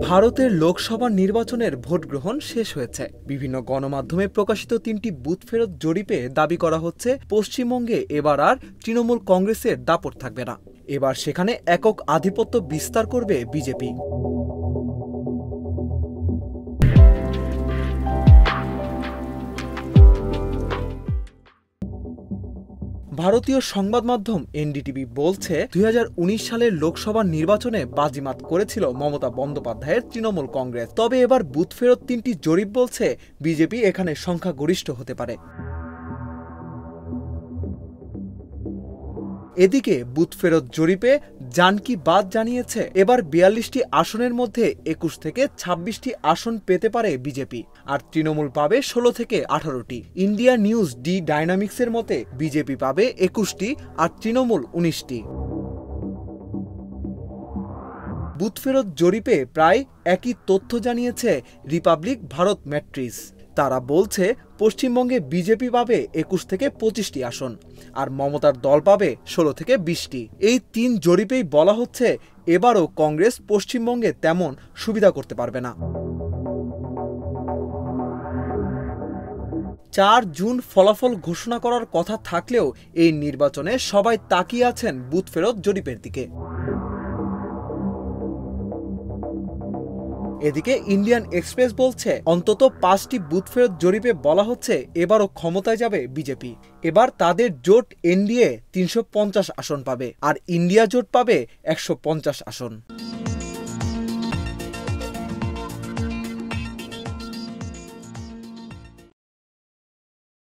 ভারতের লোকসভা নির্বাচনের ভোট গ্রহণ শেষ হয়েছে। বিভিন্ন গণমাধ্যমে প্রকাশিত ৩টি বুথ ফেরত জরিপে দাবি করা হচ্ছে পশ্চিমবঙ্গে এবার আর তৃণমূল কংগ্রেসের দাপট থাকবে না। এবার সেখানে একক আধিপত্য বিস্তার করবে বিজেপি। ভারতীয় সংবাদ মাধ্যম এনডিটিভি বলছে, ২০১৯ সালের লোকসভা নির্বাচনে বাজিমাত করেছিল মমতা বন্দ্যোপাধ্যায়ের তৃণমূল কংগ্রেস। তবে এবার বুথ ফেরত ৩টি জরিপ বলছে বিজেপি এখানে সংখ্যাগরিষ্ঠ হতে পারে। এদিকে বুথ ফেরত জরিপে জানকি বাদ জানিয়েছে, এবার ৪২টি আসনের মধ্যে ২১ থেকে ২৬টি আসন পেতে পারে বিজেপি, আর তৃণমূল পাবে ১৬ থেকে ১৮টি। ইন্ডিয়া নিউজ ডি ডাইনামিক্সের মতে বিজেপি পাবে ২১টি আর তৃণমূল ১৯টি। বুথ ফেরত জরিপে প্রায় একই তথ্য জানিয়েছে রিপাবলিক ভারত ম্যাট্রিস। তারা বলছে পশ্চিমবঙ্গে বিজেপি পাবে ২১ থেকে ২৫টি আসন, আর মমতার দল পাবে ১৬ থেকে ২০টি। এই ৩ জরিপেই বলা হচ্ছে এবারও কংগ্রেস পশ্চিমবঙ্গে তেমন সুবিধা করতে পারবে না। ৪ জুন ফলাফল ঘোষণা করার কথা থাকলেও এই নির্বাচনে সবাই তাকিয়ে আছেন বুথ ফেরত জরিপের দিকে। এদিকে ইন্ডিয়ান এক্সপ্রেস বলছে, অন্তত ৫টি বুথ ফেরত জরিপে বলা হচ্ছে এবারও ক্ষমতায় যাবে বিজেপি। এবার তাদের জোট এনডিএ ৩৫০ আসন পাবে, আর ইন্ডিয়া জোট পাবে ১৫০ আসন।